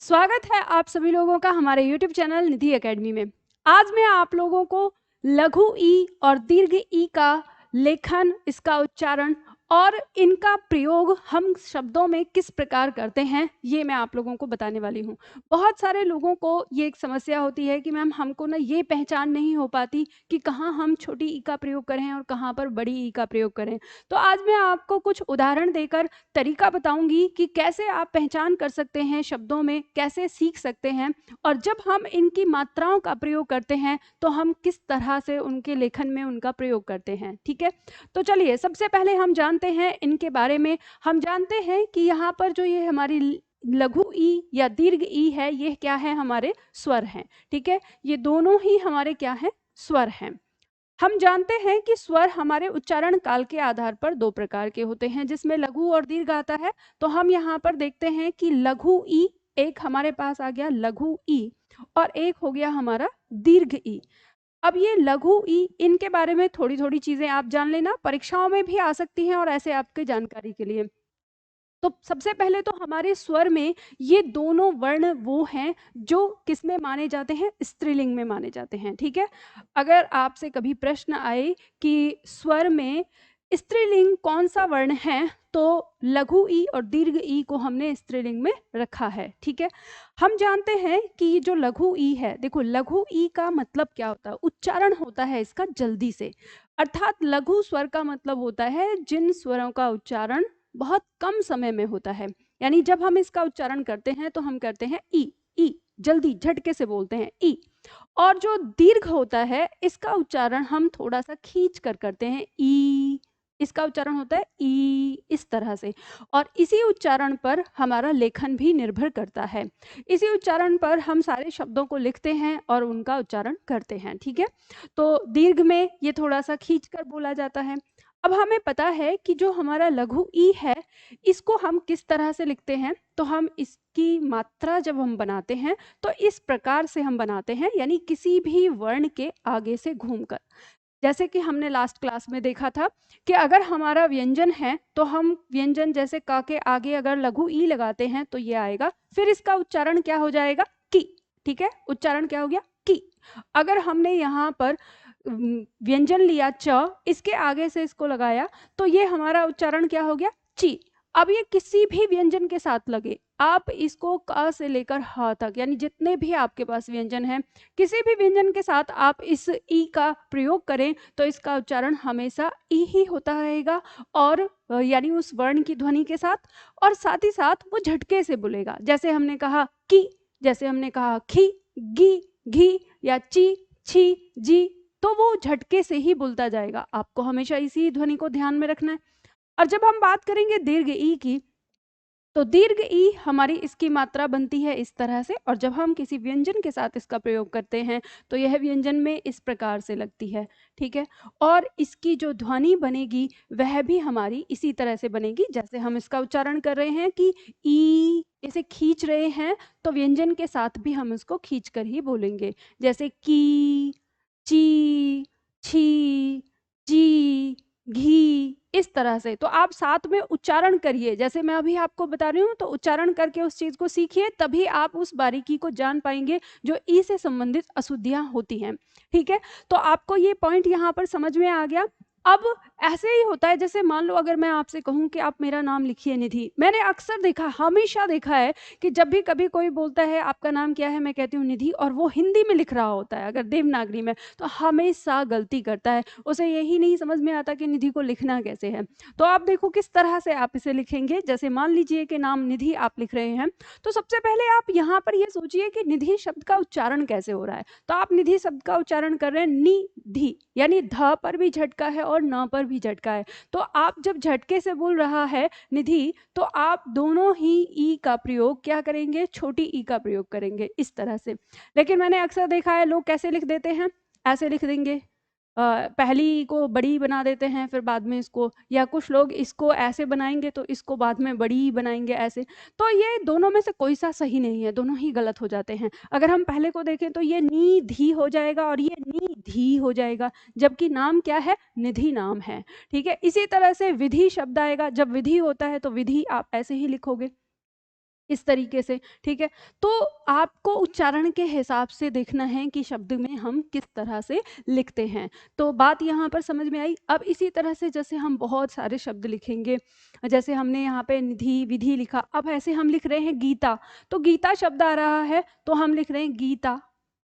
स्वागत है आप सभी लोगों का हमारे YouTube चैनल निधि एकेडमी में। आज मैं आप लोगों को लघु ई और दीर्घ ई का लेखन, इसका उच्चारण और इनका प्रयोग हम शब्दों में किस प्रकार करते हैं, ये मैं आप लोगों को बताने वाली हूँ। बहुत सारे लोगों को ये एक समस्या होती है कि मैम हमको ना ये पहचान नहीं हो पाती कि कहाँ हम छोटी ई का प्रयोग करें और कहाँ पर बड़ी ई का प्रयोग करें। तो आज मैं आपको कुछ उदाहरण देकर तरीका बताऊंगी कि कैसे आप पहचान कर सकते हैं, शब्दों में कैसे सीख सकते हैं, और जब हम इनकी मात्राओं का प्रयोग करते हैं तो हम किस तरह से उनके लेखन में उनका प्रयोग करते हैं। ठीक है, तो चलिए सबसे पहले हम जानते हैं इनके बारे में। हम जानते हैं कि यहाँ पर जो ये हमारी लघु ई या दीर्घ ई है, ये क्या है, हमारे स्वर हैं। ठीक है, ये दोनों ही हमारे क्या हैं, स्वर हैं। हम जानते हैं कि स्वर हमारे उच्चारण काल के आधार पर दो प्रकार के होते हैं, जिसमें लघु और दीर्घ आता है। तो हम यहाँ पर देखते हैं कि लघु ई, एक हमारे पास आ गया लघु ई और एक हो गया हमारा दीर्घ ई। अब ये लघु ई, इनके बारे में थोड़ी थोड़ी चीजें आप जान लेना, परीक्षाओं में भी आ सकती हैं और ऐसे आपके जानकारी के लिए। तो सबसे पहले तो हमारे स्वर में ये दोनों वर्ण वो हैं जो किसमें माने जाते हैं, स्त्रीलिंग में माने जाते हैं। ठीक है, अगर आपसे कभी प्रश्न आए कि स्वर में स्त्रीलिंग कौन सा वर्ण है, तो लघु ई और दीर्घ ई को हमने स्त्रीलिंग में रखा है। ठीक है, हम जानते हैं कि ये जो लघु ई है, देखो लघु ई का मतलब क्या होता है, उच्चारण होता है इसका जल्दी से। अर्थात लघु स्वर का मतलब होता है जिन स्वरों का उच्चारण बहुत कम समय में होता है। यानी जब हम इसका उच्चारण करते हैं तो हम करते हैं ई, ई जल्दी झटके से बोलते हैं ई। और जो दीर्घ होता है इसका उच्चारण हम थोड़ा सा खींच कर करते हैं, ई, इसका उच्चारण होता है ई, इस तरह से। और इसी उच्चारण पर हमारा लेखन भी निर्भर करता है। इसी उच्चारण पर हम सारे शब्दों को लिखते हैं और उनका उच्चारण करते हैं। ठीक है, तो दीर्घ में ये थोड़ा सा खींच कर बोला जाता है। अब हमें पता है कि जो हमारा लघु ई है, इसको हम किस तरह से लिखते हैं, तो हम इसकी मात्रा जब हम बनाते हैं तो इस प्रकार से हम बनाते हैं, यानी किसी भी वर्ण के आगे से घूमकर। जैसे कि हमने लास्ट क्लास में देखा था कि अगर हमारा व्यंजन है तो हम व्यंजन जैसे का के आगे अगर लघु ई लगाते हैं तो ये आएगा, फिर इसका उच्चारण क्या हो जाएगा, की। ठीक है, उच्चारण क्या हो गया, की। अगर हमने यहाँ पर व्यंजन लिया च, इसके आगे से इसको लगाया तो ये हमारा उच्चारण क्या हो गया, ची। अब ये किसी भी व्यंजन के साथ लगे, आप इसको क से लेकर ह तक, यानी जितने भी आपके पास व्यंजन हैं, किसी भी व्यंजन के साथ आप इस ई का प्रयोग करें तो इसका उच्चारण हमेशा ई ही होता रहेगा, और यानी उस वर्ण की ध्वनि के साथ, और साथ ही साथ वो झटके से बोलेगा। जैसे हमने कहा की, जैसे हमने कहा खी, गी, घी या ची, छी, जी, तो वो झटके से ही बोलता जाएगा। आपको हमेशा इसी ध्वनि को ध्यान में रखना है। और जब हम बात करेंगे दीर्घ ई की, तो दीर्घ ई हमारी इसकी मात्रा बनती है इस तरह से, और जब हम किसी व्यंजन के साथ इसका प्रयोग करते हैं तो यह व्यंजन में इस प्रकार से लगती है। ठीक है, और इसकी जो ध्वनि बनेगी वह भी हमारी इसी तरह से बनेगी, जैसे हम इसका उच्चारण कर रहे हैं कि ई, इसे खींच रहे हैं तो व्यंजन के साथ भी हम इसको खींच कर ही बोलेंगे, जैसे की, ची, छी, जी, घी, इस तरह से। तो आप साथ में उच्चारण करिए, जैसे मैं अभी आपको बता रही हूँ, तो उच्चारण करके उस चीज को सीखिए, तभी आप उस बारीकी को जान पाएंगे जो ई से संबंधित अशुद्धियां होती हैं। ठीक है, तो आपको ये पॉइंट यहाँ पर समझ में आ गया। अब ऐसे ही होता है, जैसे मान लो अगर मैं आपसे कहूं कि आप मेरा नाम लिखिए निधि, मैंने अक्सर देखा, हमेशा देखा है कि जब भी कभी कोई बोलता है आपका नाम क्या है, मैं कहती हूँ निधि, और वो हिंदी में लिख रहा होता है अगर देवनागरी में, तो हमेशा गलती करता है। उसे यही नहीं समझ में आता कि निधि को लिखना कैसे है। तो आप देखो किस तरह से आप इसे लिखेंगे। जैसे मान लीजिए कि नाम निधि आप लिख रहे हैं, तो सबसे पहले आप यहाँ पर ये सोचिए कि निधि शब्द का उच्चारण कैसे हो रहा है। तो आप निधि शब्द का उच्चारण कर रहे हैं निधि, यानी ध पर भी झटका है और न पर भी झटका है। तो आप जब झटके से बोल रहा है निधि, तो आप दोनों ही ई का प्रयोग क्या करेंगे, छोटी ई का प्रयोग करेंगे इस तरह से। लेकिन मैंने अक्सर देखा है लोग कैसे लिख देते हैं, ऐसे लिख देंगे, पहली को बड़ी बना देते हैं फिर बाद में इसको, या कुछ लोग इसको ऐसे बनाएंगे तो इसको बाद में बड़ी बनाएंगे ऐसे। तो ये दोनों में से कोई सा सही नहीं है, दोनों ही गलत हो जाते हैं। अगर हम पहले को देखें तो ये नी धी हो जाएगा और ये नी धी हो जाएगा, जबकि नाम क्या है, निधि नाम है। ठीक है, इसी तरह से विधि शब्द आएगा, जब विधि होता है तो विधि आप ऐसे ही लिखोगे। इस तरीके से, ठीक है। तो आपको उच्चारण के हिसाब से देखना है कि शब्द में हम किस तरह से लिखते हैं। तो बात यहाँ पर समझ में आई। अब इसी तरह से जैसे हम बहुत सारे शब्द लिखेंगे, जैसे हमने यहाँ पे निधि विधि लिखा, अब ऐसे हम लिख रहे हैं गीता, तो गीता शब्द आ रहा है तो हम लिख रहे हैं गीता,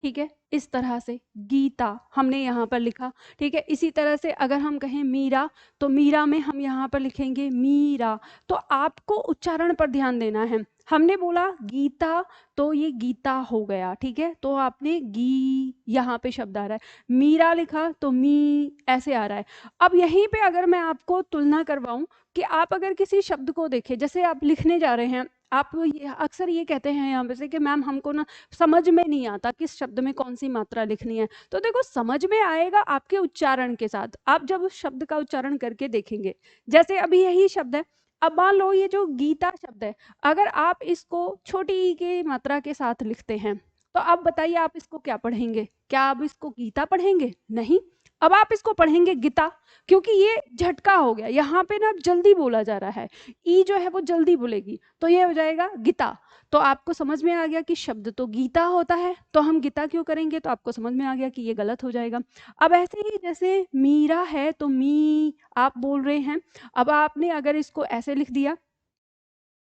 ठीक है। इस तरह से गीता हमने यहाँ पर लिखा, ठीक है। इसी तरह से अगर हम कहें मीरा, तो मीरा में हम यहाँ पर लिखेंगे मीरा। तो आपको उच्चारण पर ध्यान देना है। हमने बोला गीता, तो ये गीता हो गया, ठीक है। तो आपने गी, यहाँ पे शब्द आ रहा है। मीरा लिखा तो मी ऐसे आ रहा है। अब यहीं पे अगर मैं आपको तुलना करवाऊं कि आप अगर किसी शब्द को देखें, जैसे आप लिखने जा रहे हैं, आप अक्सर ये कहते हैं यहाँ पे से कि मैम हमको ना समझ में नहीं आता किस शब्द में कौन सी मात्रा लिखनी है। तो देखो, समझ में आएगा आपके उच्चारण के साथ। आप जब उस शब्द का उच्चारण करके देखेंगे, जैसे अभी यही शब्द है, अब मान लो ये जो गीता शब्द है, अगर आप इसको छोटी ई की मात्रा के साथ लिखते हैं, तो अब बताइए आप इसको क्या पढ़ेंगे? क्या आप इसको गीता पढ़ेंगे? नहीं, अब आप इसको पढ़ेंगे गीता, क्योंकि ये झटका हो गया, यहाँ पे ना जल्दी बोला जा रहा है, ई जो है वो जल्दी बोलेगी, तो ये हो जाएगा गीता। तो आपको समझ में आ गया कि शब्द तो गीता होता है, तो हम गीता क्यों करेंगे, तो आपको समझ में आ गया कि ये गलत हो जाएगा। अब ऐसे ही जैसे मीरा है तो मी आप बोल रहे हैं, अब आपने अगर इसको ऐसे लिख दिया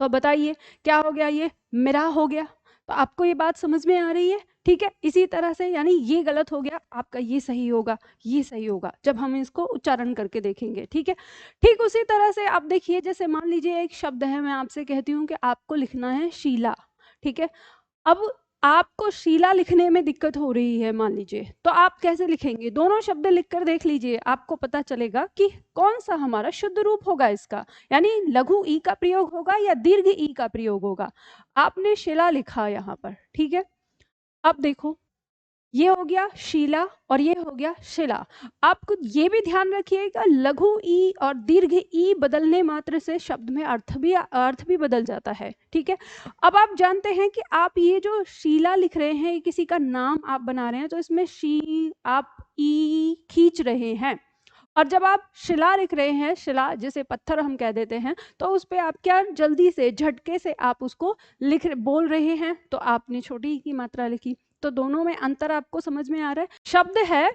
तो बताइए क्या हो गया, ये मेरा हो गया। तो आपको ये बात समझ में आ रही है, ठीक है। इसी तरह से यानी ये गलत हो गया, आपका ये सही होगा, ये सही होगा जब हम इसको उच्चारण करके देखेंगे, ठीक है। ठीक उसी तरह से आप देखिए, जैसे मान लीजिए एक शब्द है, मैं आपसे कहती हूँ कि आपको लिखना है शीला, ठीक है। अब आपको शीला लिखने में दिक्कत हो रही है मान लीजिए, तो आप कैसे लिखेंगे? दोनों शब्द लिखकर देख लीजिए, आपको पता चलेगा कि कौन सा हमारा शुद्ध रूप होगा इसका, यानी लघु ई का प्रयोग होगा या दीर्घ ई का प्रयोग होगा। आपने शिला लिखा यहाँ पर, ठीक है। अब देखो, ये हो गया शीला और ये हो गया शिला। आपको ये भी ध्यान रखिएगा, लघु ई और दीर्घ ई बदलने मात्र से शब्द में अर्थ भी बदल जाता है, ठीक है। अब आप जानते हैं कि आप ये जो शीला लिख रहे हैं, किसी का नाम आप बना रहे हैं, तो इसमें शी आप ई खींच रहे हैं, और जब आप शिला लिख रहे हैं, शिला जैसे पत्थर हम कह देते हैं, तो उस पर आप क्या जल्दी से झटके से आप उसको बोल रहे हैं, तो आपने छोटी की मात्रा लिखी। तो दोनों में अंतर आपको समझ में आ रहा है। शब्द है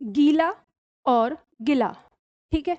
गीला और गिला, ठीक है।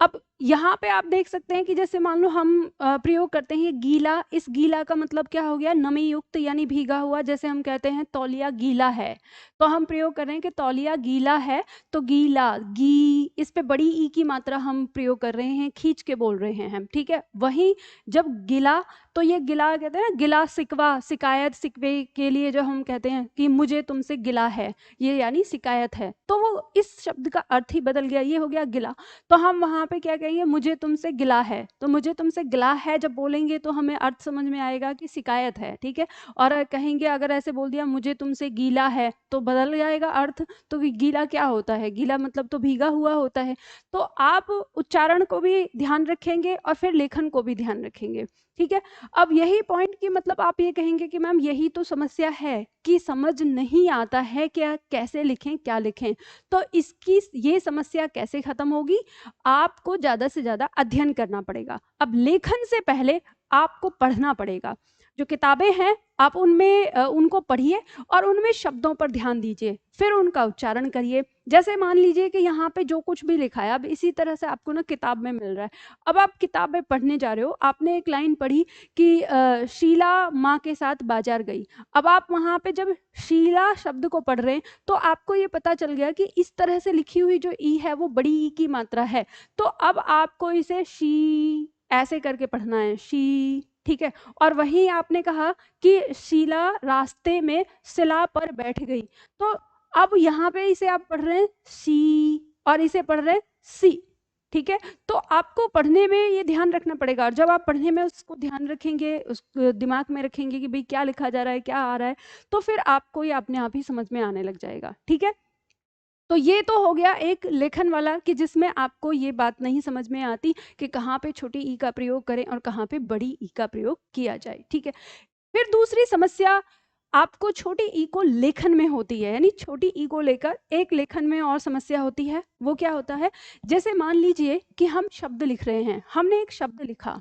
अब यहाँ पे आप देख सकते हैं कि जैसे मान लो हम प्रयोग करते हैं ये गीला, इस गीला का मतलब क्या हो गया? नमी युक्त यानी भीगा हुआ। जैसे हम कहते हैं तौलिया गीला है, तो हम प्रयोग कर रहे हैं कि तौलिया गीला है, तो गीला गी, इस पे बड़ी ई की मात्रा हम प्रयोग कर रहे हैं, खींच के बोल रहे हैं हम, ठीक है। वहीं जब गिला, तो ये गिला कहते हैं ना, गिला शिकवा, शिकायत शिकवे के लिए जो हम कहते हैं कि मुझे तुमसे गिला है, ये यानी शिकायत है, तो वो इस शब्द का अर्थ ही बदल गया, ये हो गया गिला। तो हम वहां पे क्या कहेंगे? मुझे तुमसे गिला है, तो मुझे तुमसे गिला है जब बोलेंगे तो हमें अर्थ समझ में आएगा कि शिकायत है, ठीक है। और कहेंगे अगर ऐसे बोल दिया मुझे तुमसे गीला है, तो बदल जाएगा अर्थ। तो गीला क्या होता है? गीला मतलब तो भीगा हुआ होता है। तो आप उच्चारण को भी ध्यान रखेंगे और फिर लेखन को भी ध्यान रखेंगे, ठीक है। अब यही पॉइंट की मतलब आप ये कहेंगे कि मैम यही तो समस्या है कि समझ नहीं आता है क्या कैसे लिखें, क्या लिखें। तो इसकी ये समस्या कैसे खत्म होगी? आपको ज्यादा से ज्यादा अध्ययन करना पड़ेगा। अब लेखन से पहले आपको पढ़ना पड़ेगा। जो किताबें हैं आप उनमें उनको पढ़िए और उनमें शब्दों पर ध्यान दीजिए, फिर उनका उच्चारण करिए। जैसे मान लीजिए कि यहाँ पे जो कुछ भी लिखा है, अब इसी तरह से आपको ना किताब में मिल रहा है। अब आप किताब में पढ़ने जा रहे हो, आपने एक लाइन पढ़ी कि शीला माँ के साथ बाजार गई। अब आप वहाँ पे जब शीला शब्द को पढ़ रहे हैं, तो आपको ये पता चल गया कि इस तरह से लिखी हुई जो ई है वो बड़ी ई की मात्रा है, तो अब आपको इसे शी ऐसे करके पढ़ना है, शी, ठीक है। और वहीं आपने कहा कि शीला रास्ते में शिला पर बैठ गई, तो अब यहाँ पे इसे आप पढ़ रहे हैं सी और इसे पढ़ रहे हैं सी, ठीक है। तो आपको पढ़ने में ये ध्यान रखना पड़ेगा, और जब आप पढ़ने में उसको ध्यान रखेंगे, उस दिमाग में रखेंगे कि भाई क्या लिखा जा रहा है, क्या आ रहा है, तो फिर आपको ये अपने आप ही समझ में आने लग जाएगा, ठीक है। तो ये तो हो गया एक लेखन वाला कि जिसमें आपको ये बात नहीं समझ में आती कि कहाँ पे छोटी ई का प्रयोग करें और कहाँ पे बड़ी ई का प्रयोग किया जाए, ठीक है। फिर दूसरी समस्या आपको छोटी ई को लेखन में होती है, यानी छोटी ई को लेकर एक लेखन में और समस्या होती है। वो क्या होता है? जैसे मान लीजिए कि हम शब्द लिख रहे हैं, हमने एक शब्द लिखा,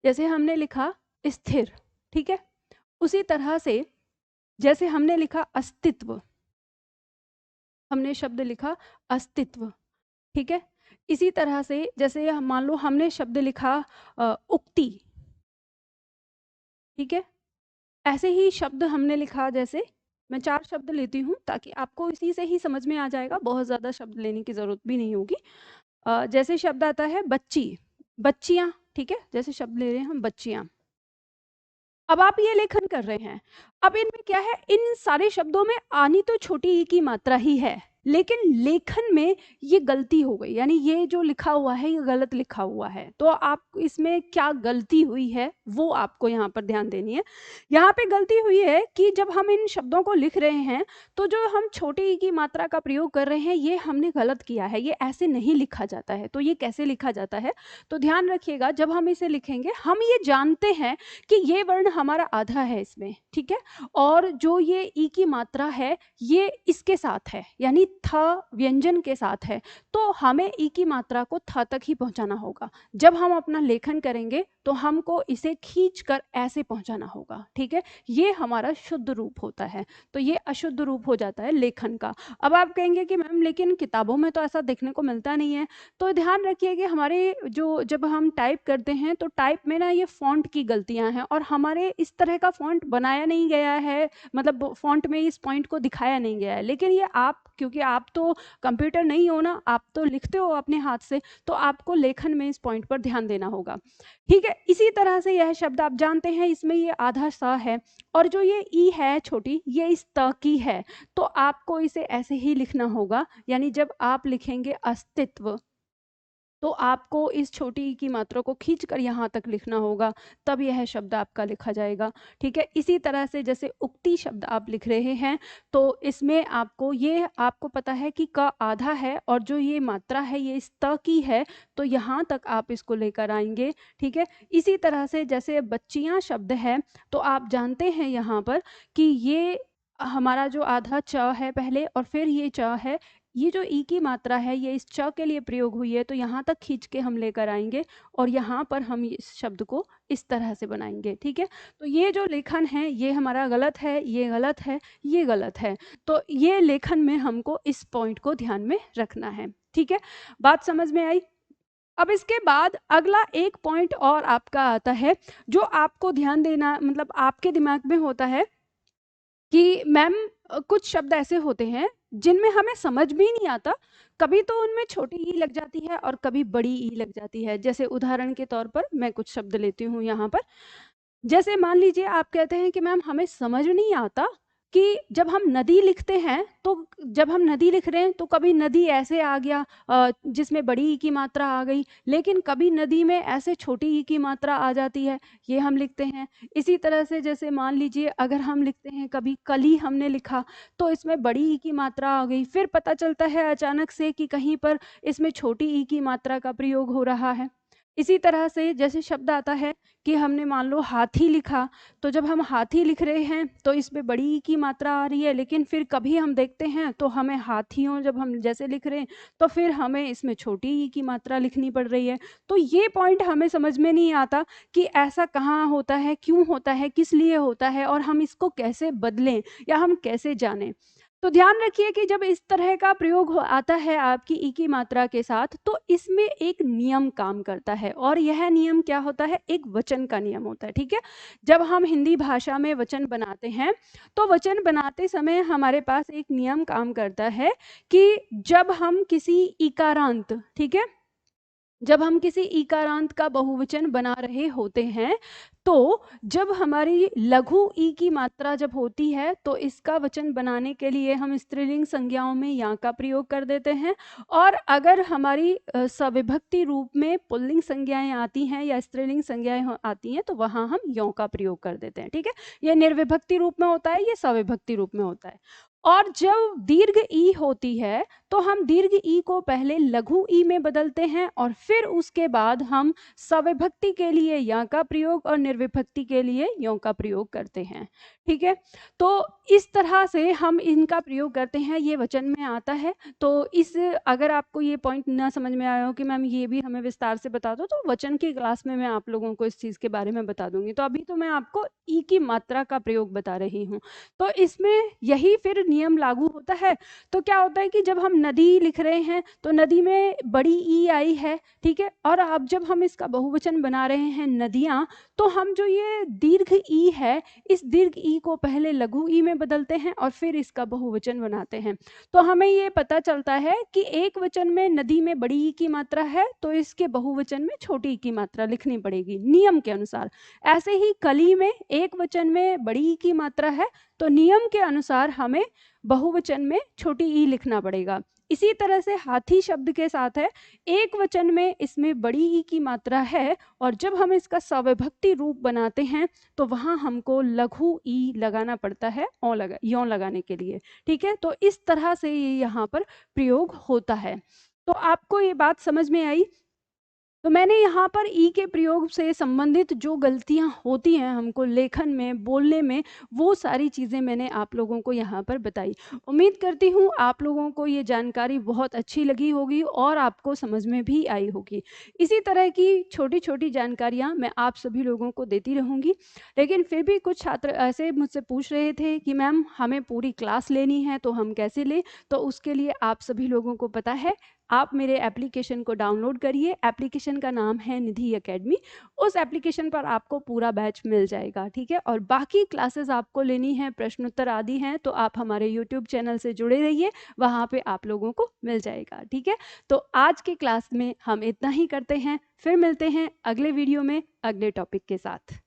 जैसे हमने लिखा स्थिर, ठीक है। उसी तरह से जैसे हमने लिखा अस्तित्व, हमने शब्द लिखा अस्तित्व, ठीक है। इसी तरह से जैसे मान लो हमने शब्द लिखा उक्ति, ठीक है। ऐसे ही शब्द हमने लिखा, जैसे मैं 4 शब्द लेती हूँ ताकि आपको इसी से ही समझ में आ जाएगा, बहुत ज़्यादा शब्द लेने की ज़रूरत भी नहीं होगी। जैसे शब्द आता है बच्ची, बच्चियाँ, ठीक है। जैसे शब्द ले रहे हैं हम बच्चियाँ। अब आप ये लेखन कर रहे हैं, अब इनमें क्या है, इन सारे शब्दों में आनी तो छोटी ई की मात्रा ही है, लेकिन लेखन में ये गलती हो गई, यानी ये जो लिखा हुआ है ये गलत लिखा हुआ है। तो आप इसमें क्या गलती हुई है वो आपको यहाँ पर ध्यान देनी है। यहाँ पे गलती हुई है कि जब हम इन शब्दों को लिख रहे हैं तो जो हम छोटी ई की मात्रा का प्रयोग कर रहे हैं ये हमने गलत किया है, ये ऐसे नहीं लिखा जाता है। तो ये कैसे लिखा जाता है, तो ध्यान रखिएगा, जब हम इसे लिखेंगे हम ये जानते हैं कि ये वर्ण हमारा आधा है इसमें, ठीक है। और जो ये ई की मात्रा है ये इसके साथ है, यानी थ व्यंजन के साथ है, तो हमें ई की मात्रा को थ तक ही पहुंचाना होगा। जब हम अपना लेखन करेंगे तो हमको इसे खींचकर ऐसे पहुंचाना होगा, ठीक है। ये हमारा शुद्ध रूप होता है, तो ये अशुद्ध रूप हो जाता है लेखन का। अब आप कहेंगे कि मैम लेकिन किताबों में तो ऐसा देखने को मिलता नहीं है, तो ध्यान रखिए कि हमारे जो जब हम टाइप करते हैं तो टाइप में ना ये फॉन्ट की गलतियां हैं, और हमारे इस तरह का फॉन्ट बनाया नहीं गया है, मतलब फॉन्ट में इस पॉइंट को दिखाया नहीं गया है। लेकिन ये आप, क्योंकि आप तो कंप्यूटर नहीं हो ना, आप तो लिखते हो अपने हाथ से, तो आपको लेखन में इस पॉइंट पर ध्यान देना होगा, ठीक है। इसी तरह से यह शब्द आप जानते हैं, इसमें ये आधा सा है, और जो ये ई है छोटी, ये इस त की है, तो आपको इसे ऐसे ही लिखना होगा। यानी जब आप लिखेंगे अस्तित्व तो आपको इस छोटी ई की मात्रा को खींचकर यहाँ तक लिखना होगा, तब यह शब्द आपका लिखा जाएगा, ठीक है। इसी तरह से जैसे उक्ति शब्द आप लिख रहे हैं तो इसमें आपको ये आपको पता है कि क आधा है और जो ये मात्रा है ये इस त की है, तो यहाँ तक आप इसको लेकर आएंगे, ठीक है। इसी तरह से जैसे बच्चियाँ शब्द है तो आप जानते हैं यहाँ पर कि ये हमारा जो आधा च है पहले और फिर ये च है, ये जो ई की मात्रा है ये इस च के लिए प्रयोग हुई है, तो यहाँ तक खींच के हम लेकर आएंगे और यहाँ पर हम इस शब्द को इस तरह से बनाएंगे, ठीक है। तो ये जो लेखन है ये हमारा गलत है, ये गलत है, ये गलत है। तो ये लेखन में हमको इस पॉइंट को ध्यान में रखना है, ठीक है। बात समझ में आई। अब इसके बाद अगला एक पॉइंट और आपका आता है जो आपको ध्यान देना, मतलब आपके दिमाग में होता है कि मैम कुछ शब्द ऐसे होते हैं जिनमें हमें समझ भी नहीं आता, कभी तो उनमें छोटी ई लग जाती है और कभी बड़ी ई लग जाती है। जैसे उदाहरण के तौर पर मैं कुछ शब्द लेती हूँ यहाँ पर, जैसे मान लीजिए आप कहते हैं कि मैम हमें समझ नहीं आता कि जब हम नदी लिखते हैं तो जब हम नदी लिख रहे हैं तो कभी नदी ऐसे आ गया जिसमें बड़ी ई की मात्रा आ गई, लेकिन कभी नदी में ऐसे छोटी ई की मात्रा आ जाती है, ये हम लिखते हैं। इसी तरह से जैसे मान लीजिए अगर हम लिखते हैं कभी कली हमने लिखा तो इसमें बड़ी ई की मात्रा आ गई, फिर पता चलता है अचानक से कि कहीं पर इसमें छोटी ई की मात्रा का प्रयोग हो रहा है। इसी तरह से जैसे शब्द आता है कि हमने मान लो हाथी लिखा, तो जब हम हाथी लिख रहे हैं तो इसमें बड़ी ई की मात्रा आ रही है, लेकिन फिर कभी हम देखते हैं तो हमें हाथियों जब हम जैसे लिख रहे हैं तो फिर हमें इसमें छोटी ई की मात्रा लिखनी पड़ रही है। तो ये पॉइंट हमें समझ में नहीं आता कि ऐसा कहाँ होता है, क्यों होता है, किस लिए होता है, और हम इसको कैसे बदलें या हम कैसे जानें। तो ध्यान रखिए कि जब इस तरह का प्रयोग आता है आपकी ई की मात्रा के साथ तो इसमें एक नियम काम करता है, और यह नियम क्या होता है, एक वचन का नियम होता है, ठीक है। जब हम हिंदी भाषा में वचन बनाते हैं तो वचन बनाते समय हमारे पास एक नियम काम करता है कि जब हम किसी इकारांत, ठीक है, जब हम किसी इकारांत का बहुवचन बना रहे होते हैं तो जब हमारी लघु ई की मात्रा जब होती है तो इसका वचन बनाने के लिए हम स्त्रीलिंग संज्ञाओं में या का प्रयोग कर देते हैं, और अगर हमारी सविभक्ति रूप में पुल्लिंग संज्ञाएं आती हैं या स्त्रीलिंग संज्ञाएं आती हैं तो वहां हम यों का प्रयोग कर देते हैं, ठीक है। ये निर्विभक्ति रूप में होता है, ये सविभक्ति रूप में होता है। और जब दीर्घ ई होती है तो हम दीर्घ ई को पहले लघु ई में बदलते हैं और फिर उसके बाद हम सविभक्ति के लिए या का प्रयोग और निर्विभक्ति के लिए यों का प्रयोग करते हैं। ठीक है, तो इस तरह से हम इनका प्रयोग करते हैं, ये वचन में आता है। तो इस अगर आपको ये पॉइंट ना समझ में आया हो कि मैम ये भी हमें विस्तार से बता दो, तो वचन की क्लास में मैं आप लोगों को इस चीज़ के बारे में बता दूंगी। तो अभी तो मैं आपको ई की मात्रा का प्रयोग बता रही हूँ। तो इसमें यही फिर नियम लागू होता है। तो क्या होता है कि जब हम नदी लिख रहे हैं तो नदी में बड़ी ई आई है, ठीक है, और अब जब हम इसका बहुवचन बना रहे हैं नदियां, तो हम जो ये दीर्घ ई है, इस दीर्घ ई को पहले लघु ई में बदलते हैं और फिर इसका बहुवचन बनाते हैं। तो हमें ये पता चलता है कि एक वचन में नदी में बड़ी ई की मात्रा है तो इसके बहुवचन में छोटी ई की मात्रा लिखनी पड़ेगी नियम के अनुसार। ऐसे ही कली में एक वचन में बड़ी ई की मात्रा है तो नियम के अनुसार हमें बहुवचन में छोटी ई लिखना पड़ेगा। इसी तरह से हाथी शब्द के साथ है, एक वचन में इसमें बड़ी ई की मात्रा है और जब हम इसका सविभक्ति रूप बनाते हैं तो वहां हमको लघु ई लगाना पड़ता है यों लगाने के लिए। ठीक है, तो इस तरह से ये यहाँ पर प्रयोग होता है। तो आपको ये बात समझ में आई? तो मैंने यहाँ पर ई के प्रयोग से संबंधित जो गलतियाँ होती हैं हमको लेखन में, बोलने में, वो सारी चीज़ें मैंने आप लोगों को यहाँ पर बताई। उम्मीद करती हूँ आप लोगों को ये जानकारी बहुत अच्छी लगी होगी और आपको समझ में भी आई होगी। इसी तरह की छोटी छोटी जानकारियाँ मैं आप सभी लोगों को देती रहूँगी। लेकिन फिर भी कुछ छात्र ऐसे मुझसे पूछ रहे थे कि मैम हमें पूरी क्लास लेनी है तो हम कैसे लें? तो उसके लिए आप सभी लोगों को पता है, आप मेरे एप्लीकेशन को डाउनलोड करिए। एप्लीकेशन का नाम है निधि एकेडमी। उस एप्लीकेशन पर आपको पूरा बैच मिल जाएगा। ठीक है, और बाकी क्लासेस आपको लेनी है, प्रश्नोत्तर आदि हैं, तो आप हमारे यूट्यूब चैनल से जुड़े रहिए, वहाँ पे आप लोगों को मिल जाएगा। ठीक है, तो आज के क्लास में हम इतना ही करते हैं, फिर मिलते हैं अगले वीडियो में अगले टॉपिक के साथ।